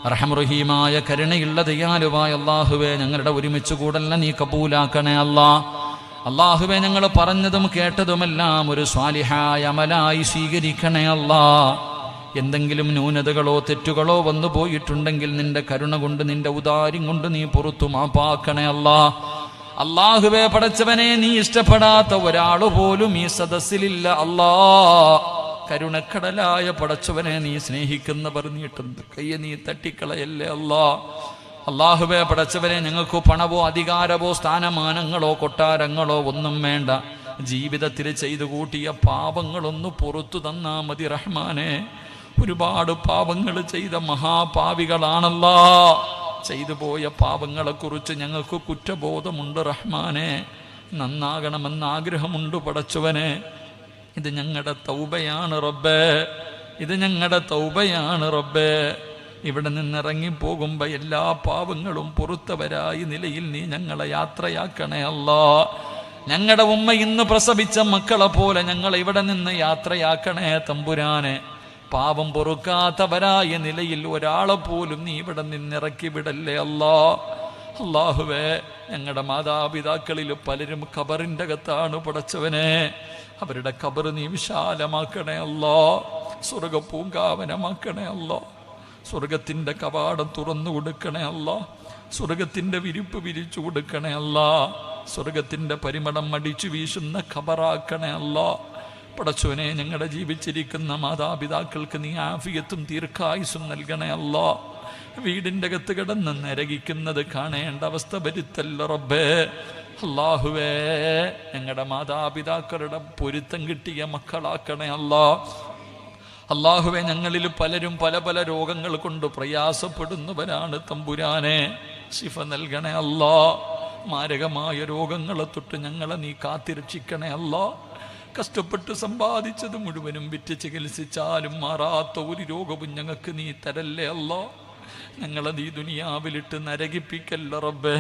അർഹംറഹീമായ കരുണയുള്ള ദയാലുവായ അല്ലാഹുവേ, ഞങ്ങളുടെ ഒരുമിച്ച് കൂടല്ല നീ കബൂലാക്കണേ അല്ലാ. അല്ലാഹുവേ, ഞങ്ങൾ പറഞ്ഞതും കേട്ടതുമെല്ലാം ഒരു സ്വാലിഹായ അമലായി സ്വീകരിക്കണേ അല്ലാ. എന്തെങ്കിലും ന്യൂനതകളോ തെറ്റുകളോ വന്നു പോയിട്ടുണ്ടെങ്കിൽ നിന്റെ കരുണ കൊണ്ട് നിന്റെ ഉദാര്യം കൊണ്ട് നീ പുറത്തു മാപ്പാക്കണേ അല്ലാ. അല്ലാഹുവേ, പടച്ചവനെ, നീ ഇഷ്ടപ്പെടാത്ത ഒരാൾ പോലും ഈ സദസ്സിലില്ല അല്ലാ. കരുണക്കടലായ പടച്ചവനെ, നീ സ്നേഹിക്കുന്നവർ നീട്ടുന്ന കയ്യെ നീ തട്ടിക്കളയല്ലേ അല്ലാ. അല്ലാഹുവേ, പടച്ചവനെ, ഞങ്ങൾക്ക് പണവോ അധികാരമോ സ്ഥാനമാനങ്ങളോ കൊട്ടാരങ്ങളോ ഒന്നും വേണ്ട. ജീവിതത്തിൽ ചെയ്തു കൂട്ടിയ പാപങ്ങളൊന്ന് പുറത്തു തന്നാ മതി റഹ്മാനെ. ഒരുപാട് പാപങ്ങൾ ചെയ്ത മഹാപാവികളാണല്ലാ. ചെയ്തു പോയ പാപങ്ങളെക്കുറിച്ച് ഞങ്ങൾക്ക് കുറ്റബോധമുണ്ട് റഹ്മാനെ. നന്നാകണമെന്ന് ആഗ്രഹമുണ്ട് പടച്ചവനെ. ഇത് ഞങ്ങളുടെ തൗബയാണ് റബ്ബേ, ഇത് ഞങ്ങളുടെ തൗബയാണ് റബ്ബേ. ഇവിടെ നിന്നിറങ്ങിപ്പോകുമ്പോൾ എല്ലാ പാവങ്ങളും പുറത്തവരായി നിലയിൽ നീ ഞങ്ങളെ യാത്രയാക്കണേ അല്ലാ. ഞങ്ങളുടെ ഉമ്മ ഇന്ന് പ്രസവിച്ച മക്കളെ പോലെ ഞങ്ങളെ ഇവിടെ നിന്ന് യാത്രയാക്കണേ തമ്പുരാനെ. പാപം പൊറുക്കാത്തവരായ നിലയിൽ ഒരാളെ പോലും നീ ഇവിടെ നിന്നിറക്കി വിടല്ലേ അല്ലാ. അല്ലാഹുവേ, ഞങ്ങളുടെ മാതാപിതാക്കളിൽ പലരും ഖബറിൻ്റെ അകത്താണ് പടച്ചവനെ. അവരുടെ ഖബർ നീ വിശാലമാക്കണേ അല്ലാ. സ്വർഗപ്പൂങ്കാവനമാക്കണേ അല്ലാ. സ്വർഗത്തിൻ്റെ കവാടം തുറന്നു കൊടുക്കണേ അല്ലാ. സ്വർഗത്തിൻ്റെ വിരിപ്പ് വിരിച്ചു കൊടുക്കണേ അല്ലാ. സ്വർഗത്തിൻ്റെ പരിമളം അടിച്ചു വീശുന്ന ഖബറാക്കണേ അല്ലാ. പടച്ചവനെ, ഞങ്ങളുടെ ജീവിച്ചിരിക്കുന്ന മാതാപിതാക്കൾക്ക് നീ ആഫിയത്തും ദീർഘായുസ്സും നൽകണേ അല്ലാ. വീടിൻ്റെ അകത്ത് കിടന്ന് നരകിക്കുന്നത് കാണേണ്ട അവസ്ഥ വരുത്തല്ല റബ്ബേ. അല്ലാഹുവേ, ഞങ്ങളുടെ മാതാപിതാക്കളുടെ പൊരുത്തം കിട്ടിയ മക്കളാക്കണേ അല്ലാ. അല്ലാഹുവേ, ഞങ്ങളിൽ പലരും പല പല രോഗങ്ങൾ കൊണ്ട് പ്രയാസപ്പെടുന്നവരാണ് തമ്പുരാനെ. ശിഫ നൽകണേ അല്ലാ. മാരകമായ രോഗങ്ങളെ തൊട്ട് ഞങ്ങളെ നീ കാത്തിരക്ഷിക്കണേ അല്ലാ. കഷ്ടപ്പെട്ട് സമ്പാദിച്ചത് മുഴുവനും വിറ്റ് ചികിത്സിച്ചാലും മാറാത്ത ഒരു രോഗവും ഞങ്ങൾക്ക് നീ തരല്ലേ അല്ലാ. ഞങ്ങളെ നീ ദുനിയാവിലിട്ട് നരകിപ്പിക്കല്ല റബ്ബേ.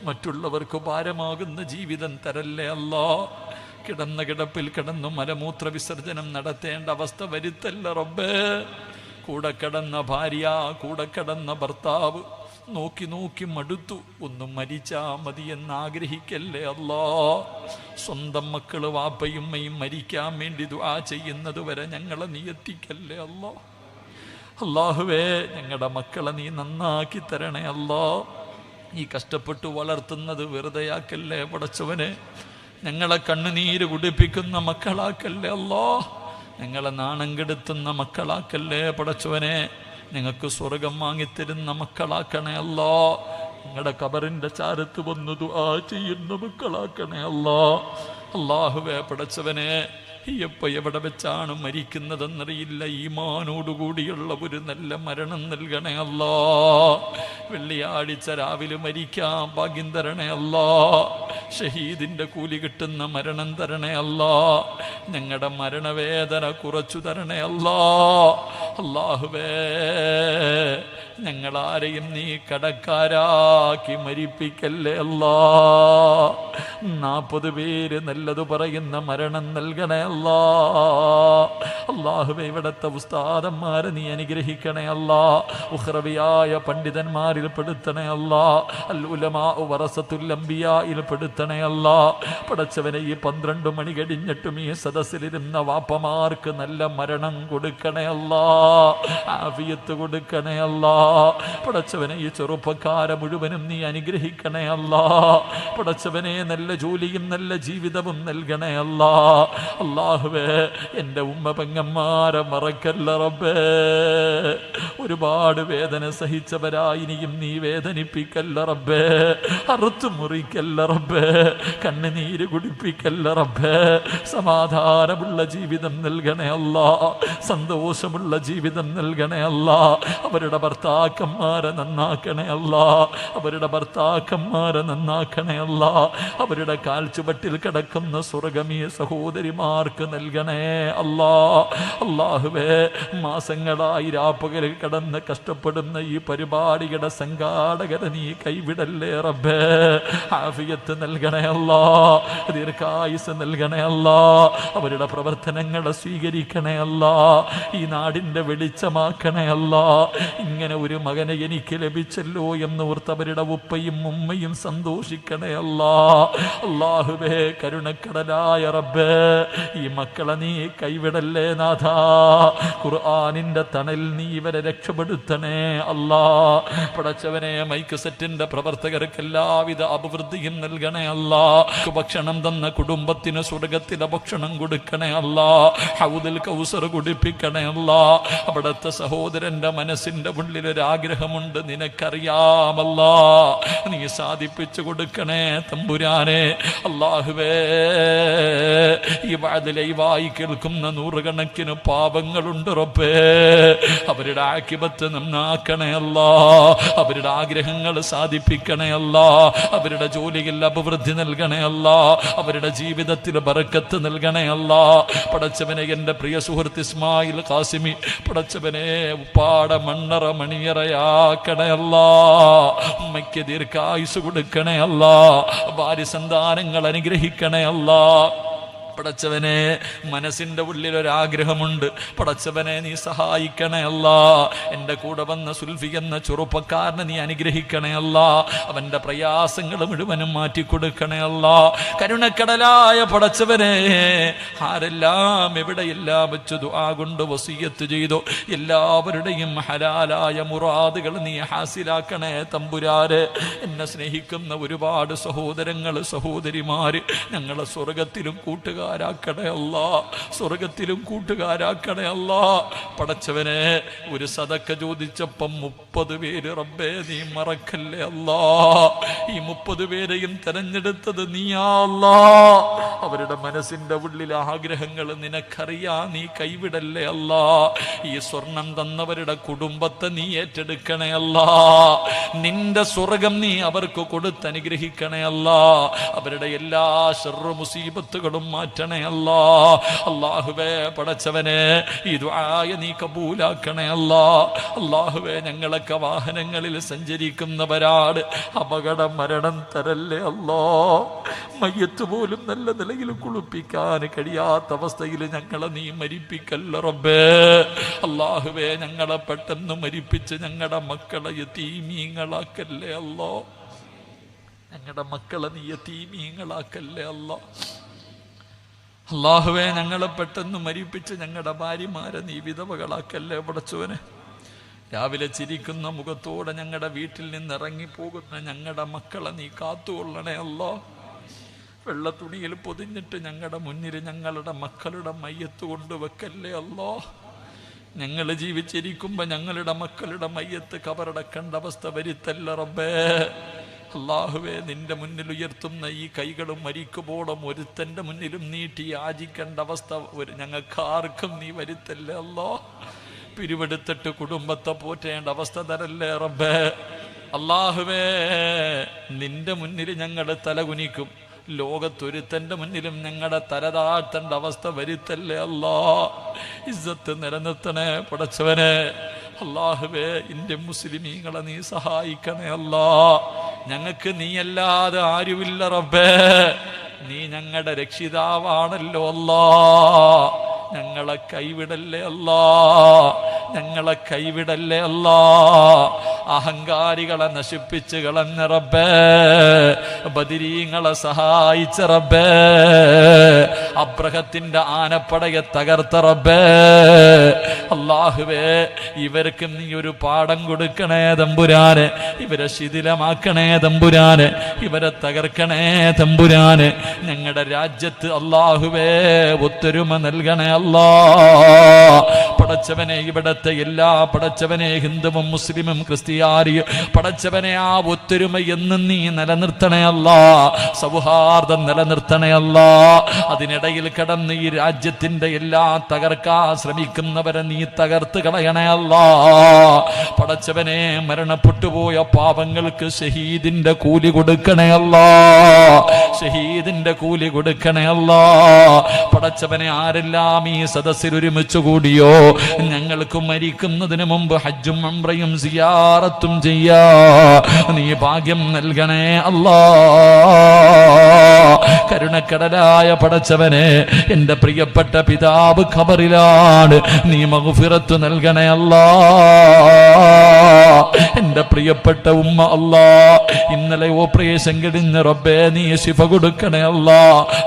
മറ്റുള്ളവർക്ക് ഭാരമാകുന്ന ജീവിതം തരല്ലേ അല്ലാ. കിടന്ന കിടപ്പിൽ കിടന്നു മലമൂത്ര വിസർജനം നടത്തേണ്ട അവസ്ഥ വരുത്തല്ല റബ്ബേ. കൂടെ കിടന്ന ഭാര്യ, കൂടെ കിടന്ന ഭർത്താവ് നോക്കി നോക്കി മടുത്തു, ഒന്നും മരിച്ചാ മതി എന്നാഗ്രഹിക്കല്ലേ അല്ലാ. സ്വന്തം മക്കള് വാപ്പയും ഉമ്മയും മരിക്കാൻ വേണ്ടി ദുആ ചെയ്യുന്നത് വരെ ഞങ്ങളെ നീ എത്തിക്കല്ലേ അല്ലാ. അല്ലാഹുവേ, ഞങ്ങളുടെ മക്കളെ നീ നന്നാക്കി തരണേ അല്ലാ. ഈ കഷ്ടപ്പെട്ടു വളർത്തുന്നത് വെറുതെയാക്കല്ലേ പടച്ചവനെ. ഞങ്ങളെ കണ്ണുനീര് കുടിപ്പിക്കുന്ന മക്കളാക്കല്ലേ അല്ലാ. ഞങ്ങളെ നാണം കെടുത്തുന്ന മക്കളാക്കല്ലേ പടച്ചവനെ. ഞങ്ങൾക്ക് സ്വർഗം വാങ്ങിത്തരുന്ന മക്കളാക്കണേ അല്ലാ. ഞങ്ങളുടെ ഖബറിൻ്റെ ചാരത്ത് വന്നു ദുആ ചെയ്യുന്ന മക്കളാക്കണേ അല്ലാ. അല്ലാഹുവേ, പടച്ചവനെ, എപ്പോൾ എവിടെ വെച്ചാണ് മരിക്കുന്നതെന്നറിയില്ല. ഈമാനോടുകൂടിയുള്ള ഒരു നല്ല മരണം നൽകണേ അല്ലാ. വെള്ളിയാഴ്ച രാവിലെ മരിക്കാൻ ഭാഗ്യം തരണേ അല്ലാ. ഷഹീദിൻ്റെ കൂലി കിട്ടുന്ന മരണം തരണേ അല്ലാ. ഞങ്ങളുടെ മരണവേദന കുറച്ചു തരണേ അല്ലാ. അല്ലാഹുവേ, ഞങ്ങളാരെയും നീ കടക്കാരാക്കി മരിപ്പിക്കല്ലേ അല്ലാ. 40 പേര് നല്ലത് പറയുന്ന മരണം നൽകണേ അല്ലാ. അല്ലാഹുവേ, ഇവിടത്തെ ഉസ്താദന്മാരെ നീ അനുഗ്രഹിക്കണേ അല്ലാ. ഉഖ്റവിയായ പണ്ഡിതന്മാരിൽ പെടുത്തണേ അല്ലാ. അൽ ഉലമാ വറസത്തുൽ അംബിയായിൽ പെടുത്തണേ അല്ലാ. പടച്ചവനെ, ഈ 12 മണി കഴിഞ്ഞിട്ടും ഈ സദസ്സിലിരുന്ന വാപ്പമാർക്ക് നല്ല മരണം കൊടുക്കണേ അല്ലാ. ആഫിയത്ത് കൊടുക്കണേ അല്ലാ. പടച്ചവനെ, ഈ ചെറുപ്പക്കാരെ മുഴുവനും നീ അനുഗ്രഹിക്കണേ അല്ലാ. പടച്ചവനെ, നല്ല ജോലിയും നല്ല ജീവിതവും നൽകണേ അല്ലാ. അല്ലാഹുവേ, എൻ്റെ ഉമ്മ പെങ്ങന്മാരെ മറക്കല്ല റബ്ബേ. ഒരുപാട് വേദന സഹിച്ചവരായിനിയും നീ വേദനിപ്പിക്കല്ല റബ്ബേ. അറുത്തു മുറിക്കല്ല റബ്ബേ. കണ്ണുനീര് കുടിപ്പിക്കല്ല റബ്ബേ. സമാധാനമുള്ള ജീവിതം നൽകണേ അല്ലാ. സന്തോഷമുള്ള ജീവിതം നൽകണേ അല്ലാ. അവരുടെ ഭർത്താക്കന്മാരെ നന്നാക്കണേ അല്ലാ. അവരുടെ ഭർത്താക്കന്മാരെ നന്നാക്കണേ അല്ലാ. അവരുടെ കാൽച്ചുവട്ടിൽ കിടക്കുന്ന സ്വർഗമീ സഹോദരിമാർക്ക് നൽകണേ അല്ലാ. അല്ലാഹുവേ, മാസങ്ങളായി രാപ്പകലിൽ കിടന്ന് കഷ്ടപ്പെടുന്ന ഈ പരിപാടിയുടെ സംഘാടകരെ നീ കൈവിടല്ലേ റബ്ബേ. ആഫിയത്ത് നൽകണേ അല്ലാ, ദീർഘായുസ് നൽകണേ അല്ലാ, അവരുടെ പ്രവർത്തനങ്ങളെ സ്വീകരിക്കണേ അല്ലാ, ഈ നാടിൻ്റെ വെളിച്ചമാക്കണേ അല്ലാ. ഇങ്ങനെ ഒരു മകനെ എനിക്ക് ലഭിച്ചല്ലോ എന്നോർത്ത് അവരുടെ ഉപ്പയും ഉമ്മയും സന്തോഷിക്കണേ അല്ലാ. അല്ലാഹുവേ കരുണക്കടലായ റബ്ബേ, ഈ മക്കളെ നീ കൈവിടല്ലേ നാഥാ. ഖുർആനിന്റെ തണൽ നീ ഇവരെ രക്ഷപ്പെടുത്തണേ അല്ലാ. പടച്ചവനെ മൈക്ക് സെറ്റിന്റെ പ്രവർത്തകർക്ക് എല്ലാവിധ അഭിവൃദ്ധിയും നൽകണേ അല്ലാ. ഭക്ഷണം തന്ന കുടുംബത്തിന് സ്വർഗത്തിലെ ഭക്ഷണം കൊടുക്കണേ അല്ലാ. ഹൗദുൽ കൗസർ കുടിപ്പിക്കണേ അല്ലാ. അവിടുത്തെ സഹോദരന്റെ മനസ്സിന്റെ ഉള്ളിലൊരാഗ്രഹമുണ്ട്, നിനക്കറിയാമല്ലാ, നീ സാധിപ്പിച്ചു കൊടുക്കണേ തമ്പുരാനെ. അല്ലാഹുവേ ഈ ലൈവായി കേൾക്കുന്ന നൂറുകണക്കിന് പാപങ്ങളുണ്ട് റബ്ബേ, അവരുടെ ആക്കിബത്ത് നന്നാക്കണേ അല്ലാ, അവരുടെ ആഗ്രഹങ്ങൾ സാധിപ്പിക്കണേ അല്ലാ, അവരുടെ ജോലിയിൽ അഭിവൃദ്ധി നൽകണേ അല്ലാ, അവരുടെ ജീവിതത്തിൽ ബറക്കത്ത് നൽകണേ അല്ലാ. പടച്ചവനെ എൻ്റെ പ്രിയ സുഹൃത്ത് ഇസ്മായിൽ ഖാസിമി, പടച്ചവനെ ഉപ്പാട മണ്ണറ മണിയറയാക്കണേ അല്ലാ, ഉമ്മയ്ക്ക് ദീർഘായുസ് കൊടുക്കണേ അല്ലാ, ഭാര്യ സന്താനങ്ങൾ അനുഗ്രഹിക്കണേ അല്ലാ. പടച്ചവനെ മനസ്സിൻ്റെ ഉള്ളിലൊരാഗ്രഹമുണ്ട്, പടച്ചവനെ നീ സഹായിക്കണേ അല്ലാ. എൻ്റെ കൂടെ വന്ന സുൽഫി എന്ന ചെറുപ്പക്കാരനെ നീ അനുഗ്രഹിക്കണേ അല്ലാ, അവൻ്റെ പ്രയാസങ്ങൾ മുഴുവനും മാറ്റിക്കൊടുക്കണേ അല്ലാ. കരുണക്കടലായ പടച്ചവനെ, ആരെല്ലാം എവിടെയെല്ലാം വെച്ച് ദുആ കൊണ്ട് വസിയ്യത്ത് ചെയ്തു, എല്ലാവരുടെയും ഹലാലായ മുറാദുകൾ നീ ഹാസിലാക്കണേ തമ്പുരാരെ. എന്നെ സ്നേഹിക്കുന്ന ഒരുപാട് സഹോദരങ്ങൾ സഹോദരിമാര് ഞങ്ങളെ സ്വർഗത്തിലും കൂട്ടുകാരാക്കണേ അല്ലാ, സ്വർഗത്തിലും കൂട്ടുകാരാക്കണേ അല്ലാ. പടച്ചവനെ ഒരു സദക്ക ചോദിച്ചപ്പം 30 പേര് റബ്ബേ നീ മറക്കല്ലേ അല്ലാ. ഈ 30 പേരെയും തെരഞ്ഞെടുത്തത് നീയാ അല്ലാ. അവരുടെ മനസ്സിന്റെ ഉള്ളിൽ ആഗ്രഹങ്ങൾ നിനക്കറിയാ, നീ കൈവിടല്ലേ അല്ലാ. ഈ സ്വർണം തന്നവരുടെ കുടുംബത്തെ നീ ഏറ്റെടുക്കണേ അല്ലാ. നിന്റെ സ്വർഗം നീ അവർക്ക് കൊടുത്തനുഗ്രഹിക്കണേ അല്ലാ. അവരുടെ എല്ലാ ശർറു മുസീബത്തുകളും മാറ്റണേ അല്ലാ. അല്ലാഹുവേ പടച്ചവനെ ഈ ദുആയ നീ കബൂലാക്കണേ അല്ലാ. അല്ലാഹുവേ ഞങ്ങളൊക്കെ വാഹനങ്ങളിൽ സഞ്ചരിക്കുന്നവരാണ്, അപകട മരണം തരല്ലേ അല്ലാ. മയ്യത്ത് പോലും നല്ല നിലയിൽ കുളിപ്പിക്കാൻ കഴിയാത്ത അവസ്ഥയിൽ ഞങ്ങളെ നീ മരിപ്പിക്കല്ല റബ്ബേ. അല്ലാഹുവേ ഞങ്ങളെ പെട്ടെന്ന് മരിപ്പിച്ച് ഞങ്ങളുടെ മക്കളെ യതീമീങ്ങളാക്കല്ലേ അല്ലാ. ഞങ്ങളുടെ മക്കളെ നീ യതീമീങ്ങളാക്കല്ലേ അല്ലാ. അല്ലാഹുവേ ഞങ്ങളെ പെട്ടെന്ന് മരിപ്പിച്ച് ഞങ്ങളുടെ ഭാര്യമാരെ നീ വിധവകളാക്കല്ലേ പടച്ചവനെ. രാവിലെ ചിരിക്കുന്ന മുഖത്തോടെ ഞങ്ങളുടെ വീട്ടിൽ നിന്ന് ഇറങ്ങിപ്പോകുന്ന ഞങ്ങളുടെ മക്കളെ നീ കാത്തുകൊള്ളണേ അല്ലാ. വെള്ള തുണിയിൽ പൊതിഞ്ഞിട്ട് ഞങ്ങളുടെ മുന്നിൽ ഞങ്ങളുടെ മക്കളുടെ മയ്യത്ത് കൊണ്ടുവെക്കല്ലേ അല്ലാ. ഞങ്ങൾ ജീവിച്ചിരിക്കുമ്പോൾ ഞങ്ങളുടെ മക്കളുടെ മയ്യത്ത് കബറടക്കേണ്ട അവസ്ഥ വരുത്തല്ല റബ്ബേ. അല്ലാഹുവേ നിന്റെ മുന്നിൽ ഉയർത്തുന്ന ഈ കൈകളും മരിക്കുമ്പോഴും ഒരുത്തൻ്റെ മുന്നിലും നീട്ടി യാചിക്കേണ്ട അവസ്ഥ ഞങ്ങൾക്ക് ആർക്കും നീ വരുത്തല്ലേ അല്ലാ. പിരിവെടുത്തിട്ട് കുടുംബത്തെ പോറ്റേണ്ട അവസ്ഥ തരല്ലേ റബ്ബേ. അല്ലാഹുവേ നിന്റെ മുന്നിൽ ഞങ്ങൾ തലകുനിക്കും, ലോകത്തൊരുത്തൻ്റെ മുന്നിലും ഞങ്ങളുടെ തലതാഴ്ത്തേണ്ട അവസ്ഥ വരുത്തല്ലേ അല്ലാ. ഇസ്സത്ത് നിലനിർത്തണേ പടച്ചവനെ. അല്ലാഹുവേ ഇന്ത്യൻ മുസ്ലിമീങ്ങളെ നീ സഹായിക്കണേ അല്ലാ. ഞങ്ങൾക്ക് നീയല്ലാതെ ആരുമില്ല റബ്ബേ. നീ ഞങ്ങളുടെ രക്ഷിതാവാണല്ലോ അല്ലാ. ഞങ്ങളെ കൈവിടല്ലേ അല്ലാ, ഞങ്ങളെ കൈവിടല്ലേ അല്ലാ. അഹങ്കാരികളെ നശിപ്പിച്ച് കളഞ്ഞ റബ്ബേ, ബദരീങ്ങളെ സഹായിച്ച റബ്ബേ, അബ്രഹത്തിന്റെ ആനപ്പടയെ തകർത്ത റബ്ബേ. അല്ലാഹുവേ ഇവർക്ക് നീ ഒരു പാഠം കൊടുക്കണേ തമ്പുരാനെ, ഇവരെ ശിഥിലമാക്കണേ തമ്പുരാനെ, ഇവരെ തകർക്കണേ തമ്പുരാനെ. ഞങ്ങളുടെ രാജ്യത്ത് അല്ലാഹുവേ ഒത്തൊരുമ നൽകണേ അല്ലാ. പടച്ചവനെ ഇവിടത്തെ എല്ലാ പടച്ചവനെ ഹിന്ദുവും മുസ്ലിമും ക്രിസ്ത്യാനിയും പടച്ചവനെ ആ ഒത്തൊരുമ എന്നും നീ നിലനിർത്തണേ അല്ലാ. സൗഹാർദ്ദം നിലനിർത്തണേ അല്ലാ. അതിനിടയിൽ കടന്ന് ഈ രാജ്യത്തിന്റെ എല്ലാ തകർക്കാൻ ശ്രമിക്കുന്നവരെ നീ തകർത്ത് കളയണേ അല്ലാ. പടച്ചവനെ മരണപ്പെട്ടുപോയ പാപങ്ങൾക്ക് ഷഹീദിന്റെ കൂലി കൊടുക്കണേ അല്ലാ, ഷഹീദിന്റെ കൂലി കൊടുക്കണേ അല്ലാ. പടച്ചവനെ ആരെല്ലാം ഈ സദസ്സിൽ ഒരുമിച്ച് കൂടിയോ ഞങ്ങൾക്ക് മരിക്കുന്നതിന് മുമ്പ് ഹജ്ജും ഉംറയും സിയാറത്തും ചെയ്യാ നീ ഭാഗ്യം നൽകണേ അല്ലാ. കരുണക്കടലായ പടച്ചവനെ എന്റെ പ്രിയപ്പെട്ട പിതാവ് ഖബറിലാണ്, നീ മഗ്ഫിറത്ത് നൽകണേ അല്ലാ. എന്റെ പ്രിയപ്പെട്ട ഉമ്മ അല്ലാ ഇന്നലെ ഓപ്പറേഷൻ കഴിഞ്ഞ റബ്ബേ നീ ശിഫ കൊടുക്കണേ അല്ലാ,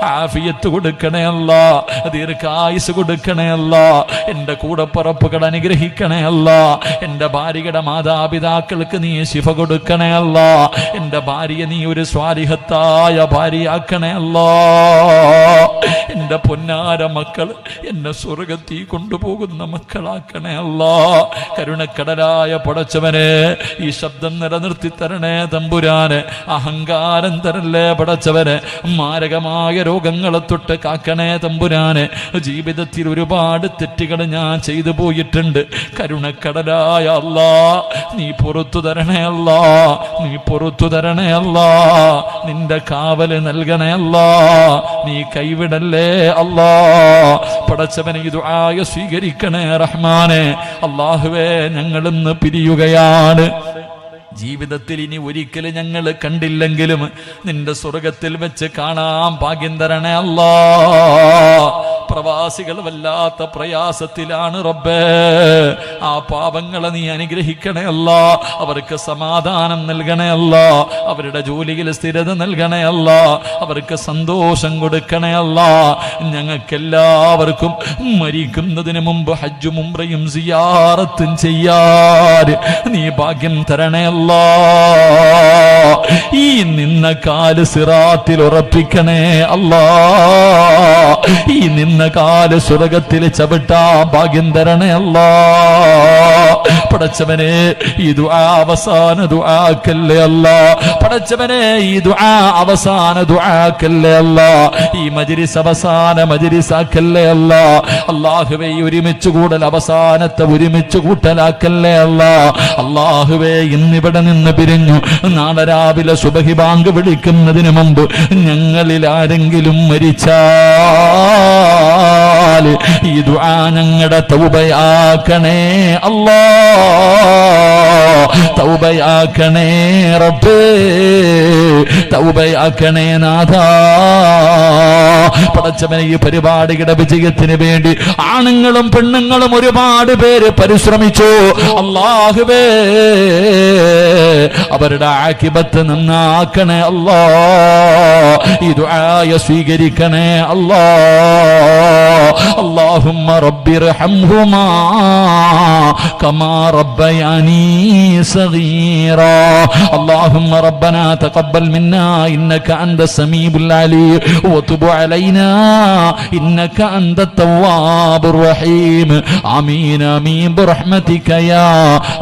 ആഫിയത്ത് കൊടുക്കണേ അല്ലാ, ദീർഘായുസ് കൊടുക്കണേ അല്ലാ. എന്റെ കൂടപ്പറപ്പുകൾ അനുഗ്രഹിക്കണേ അല്ലാ. എന്റെ ഭാര്യയുടെ മാതാപിതാക്കൾക്ക് നീ ശിഫ കൊടുക്കണേ അല്ലാ. എന്റെ ഭാര്യയെ നീ ഒരു സ്വാലിഹത്തായ ഭാര്യയാക്കണേ അല്ലാ. എന്റെ പൊന്നാര മക്കൾ എന്നെ സ്വർഗത്തിൽ കൊണ്ടുപോകുന്ന മക്കളാക്കണേ അല്ലാ. കരുണക്കടലായ പടച്ചവനെ ഈ ശബ്ദം നിലനിർത്തി തരണേ തമ്പുരാനെ. അഹങ്കാരം തരല്ലേ പടച്ചവനെ. മാരകമായ രോഗങ്ങളെ തൊട്ട് കാക്കണേ തമ്പുരാനെ. ജീവിതത്തിൽ ഒരുപാട് തെറ്റുകൾ ഞാൻ ചെയ്തു പോയിട്ടുണ്ട്. കരുണക്കടലായ അല്ലാ നീ പുറത്തു തരണേ അല്ലാ, നീ പുറത്തു തരണേ അല്ലാ. നിന്റെ കാവല് നൽകണേ അല്ലാ, നീ കൈവിടല്ലേ അല്ലാ. പടച്ചവനെ ഈ ദുആ സ്വീകരിക്കണേ റഹ്മാനെ. അല്ലാഹുവേ ഞങ്ങളിന്ന് പിരിയുകയാണ്. ജീവിതത്തിൽ ഇനി ഒരിക്കലും ഞങ്ങൾ കണ്ടില്ലെങ്കിലും നിന്റെ സ്വർഗത്തിൽ വെച്ച് കാണാൻ ഭാഗ്യം തരണേ അല്ലാ. പ്രവാസികൾ വല്ലാത്ത പ്രയാസത്തിലാണ് റബ്ബേ. ആ പാപങ്ങളെ നീ അനുഗ്രഹിക്കണേ അല്ലാ. അവർക്ക് സമാധാനം നൽകണേ അല്ലാ. അവരുടെ ജോലിയിൽ സ്ഥിരത നൽകണേ അല്ലാ. അവർക്ക് സന്തോഷം കൊടുക്കണേ അല്ലാ. ഞങ്ങൾക്കെല്ലാവർക്കും മരിക്കുന്നതിന് മുമ്പ് ഹജ്ജും ഉംറയും സിയാറത്തും ചെയ്യാൻ നീ ഭാഗ്യം തരണേ അല്ലാ. ഈ നിന്ന കാല് സിറാത്തിൽ ഉറപ്പിക്കണേ അല്ലാ. ഈ നിന്ന കാല് സ്വർഗത്തിൽ ചവിട്ടാ ഭാഗ്യം തരണേ അല്ലാ. പടച്ചവനെ ഈ ദുആ അവസാന ദുആക്കല്ലേ അല്ലാ. പടച്ചവനെ ഈ ദുആ അവസാന ദുആക്കല്ലേ അല്ലാ. ഈ മജ്ലിസ് അവസാന മജ്ലിസാക്കല്ലേ അല്ലാ. അല്ലാഹുവേ ഒരുമിച്ച് കൂടൽ അവസാനത്തെ ഒരുമിച്ച് കൂട്ടലാക്കല്ലേ അല്ലാ. അല്ലാഹുവേ ഇന്നിവിടെ നിന്ന് പിരിഞ്ഞു നാളെ രാവിലെ സുബഹി ബാങ്ക് വിളിക്കുന്നതിന് മുമ്പ് ഞങ്ങളിൽ ആരെങ്കിലും മരിച്ചാൽ ഈ ദുആ ഞങ്ങളുടെ തൗബയാക്കണേ അല്ലാ. തൗബയാക്കണേ റബ്ബേ, തൗബയാക്കണേ നാഥാ. പടച്ചവനെ ഈ പരിപാടിയുടെ വിജയത്തിന് വേണ്ടി ആണുങ്ങളും പെണ്ണുങ്ങളും ഒരുപാട് പേര് പരിശ്രമിച്ചു. അല്ലാഹുവേ അവരുടെ ആഖിബത്ത് നന്നാക്കണേ അല്ലാ. ഈ ദുആ സ്വീകരിക്കണേ അല്ലാ. اللهم رب ارحمهما كما ربياني صغيرا. اللهم ربنا تقبل منا إنك أنت السميع العليم وتب علينا إنك أنت التواب الرحيم. آمين آمين برحمتك يا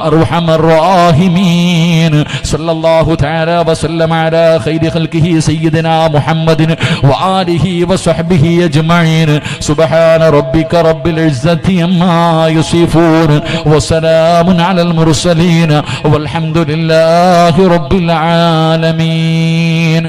أرحم الراحمين. صلى الله تعالى وسلم على خير خلقه سيدنا محمد وآله وصحبه أجمعين. سبحان ربك رب العزة عما يصفون وسلام على المرسلين والحمد لله رب العالمين.